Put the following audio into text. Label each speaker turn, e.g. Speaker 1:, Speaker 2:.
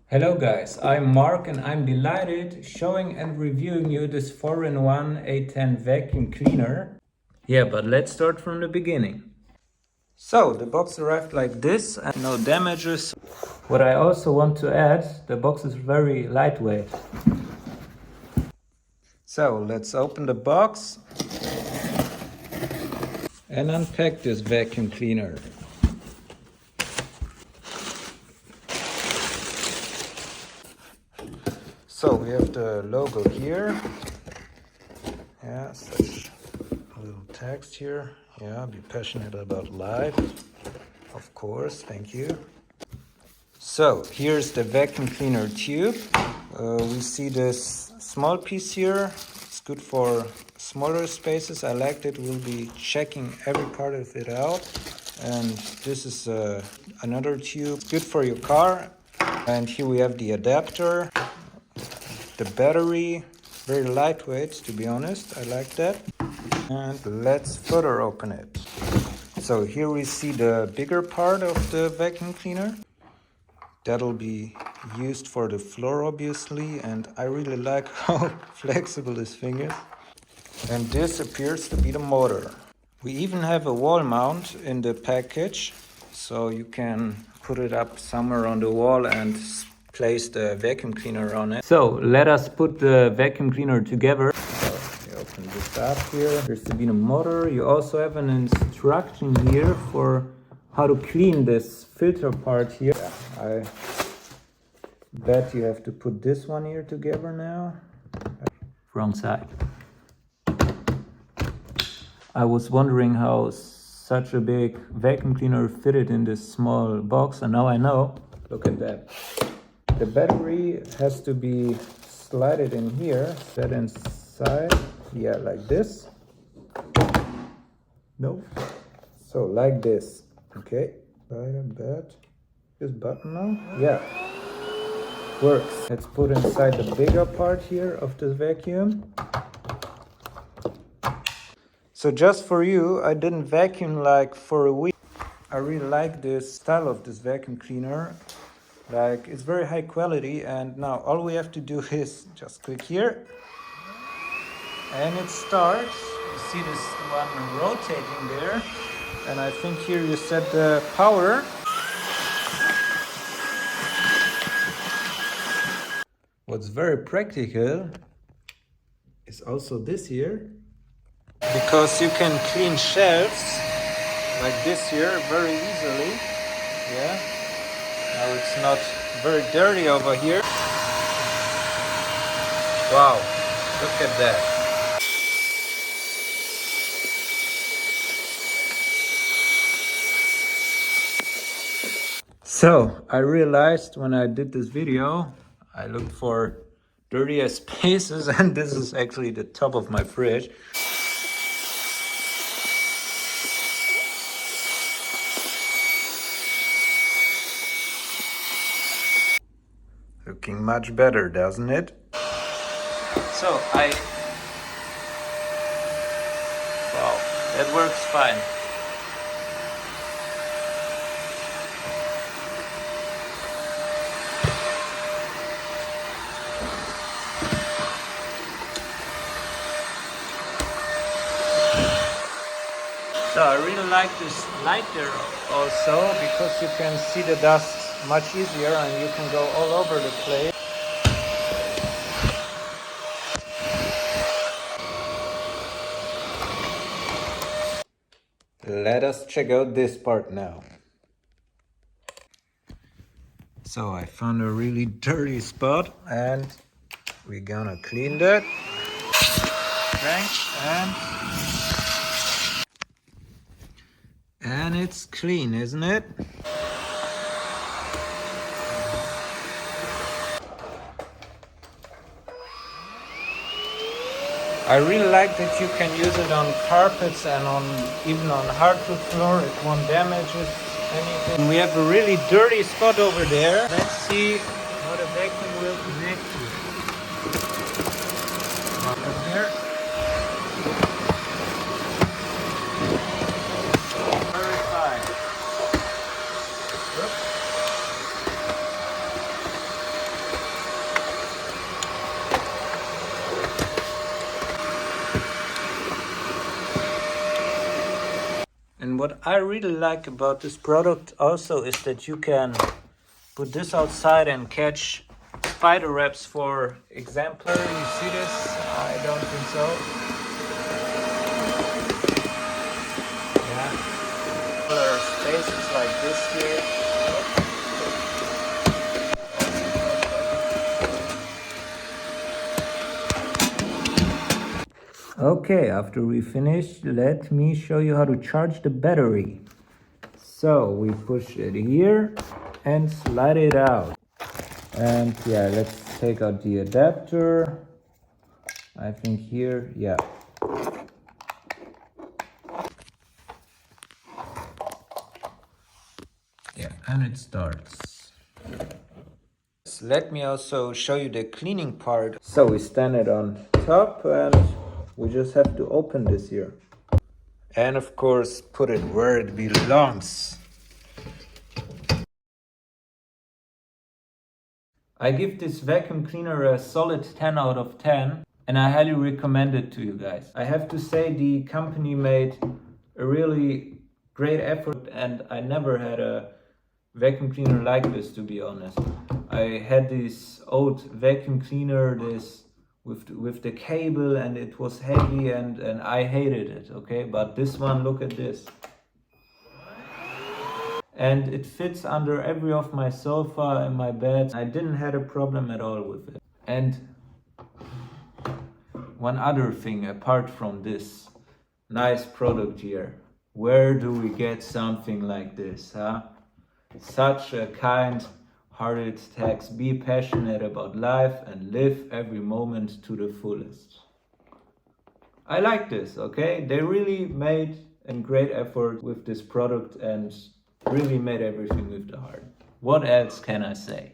Speaker 1: Hello guys, I'm Mark and I'm delighted showing and reviewing you this 4-in-1 A10 vacuum cleaner. Yeah, but let's start from the beginning. So, the box arrived like this and no damages. What I also want to add, the box is very lightweight. So, let's open the box and unpack this vacuum cleaner. So we have the logo here. Yeah, such a little text here. Yeah, be passionate about life. Of course, thank you. So here's the vacuum cleaner tube. We see this small piece here. It's good for smaller spaces. I liked it. We'll be checking every part of it out. And this is another tube. It's good for your car. And here we have the adapter. The battery, very lightweight to be honest, I like that. And let's further open it. So here we see the bigger part of the vacuum cleaner. That'll be used for the floor obviously, and I really like how flexible this thing is. And this appears to be the motor. We even have a wall mount in the package, so you can put it up somewhere on the wall and place the vacuum cleaner on it. So let us put the vacuum cleaner together. So you open this up here. There's to be the motor. You also have an instruction here for how to clean this filter part here. Yeah, I bet you have to put this one here together now. Wrong side. I was wondering how such a big vacuum cleaner fitted in this small box, and now I know. Look at that. The battery has to be slided in here, set inside, yeah, like this. No, so like this, okay. This button now, yeah, works. Let's put inside the bigger part here of the vacuum. So just for you, I didn't vacuum like for a week. I really like this style of this vacuum cleaner. Like, it's very high quality, and now all we have to do is just click here and it starts. You see this one rotating there, and I think here you set the power. What's very practical is also this here, because you can clean shelves like this here very easily. Yeah. Now it's not very dirty over here. Wow, look at that. So I realized when I did this video, I looked for dirtier spaces, and this is actually the top of my fridge. Looking much better, doesn't it? So wow, that works fine. So I really like this light there also, because you can see the dust much easier and you can go all over the place. Let us check out this part now. So I found a really dirty spot and we're gonna clean that. And it's clean, isn't it? I really like that you can use it on carpets and even on hardwood floor. It won't damage anything. We have a really dirty spot over there. Let's see how the vacuum will connect to it. Up there. Very fine. Oops. And what I really like about this product also is that you can put this outside and catch spider webs, for example. You see this? I don't think so. Yeah. There are spaces like this here. Okay, after we finish, let me show you how to charge the battery. So we push it here and slide it out. And yeah, let's take out the adapter. I think here, yeah. Yeah, and it starts. Let me also show you the cleaning part. So we stand it on top and we just have to open this here. And of course, put it where it belongs. I give this vacuum cleaner a solid 10 out of 10 and I highly recommend it to you guys. I have to say the company made a really great effort and I never had a vacuum cleaner like this, to be honest. I had this old vacuum cleaner, this with the cable, and it was heavy and I hated it, okay? But this one, look at this. And it fits under every of my sofa and my bed. I didn't have a problem at all with it. And one other thing apart from this nice product here, where do we get something like this, huh? Such a kind-hearted text. Be passionate about life and live every moment to the fullest. I like this, okay? They really made a great effort with this product and really made everything with the heart. What else can I say?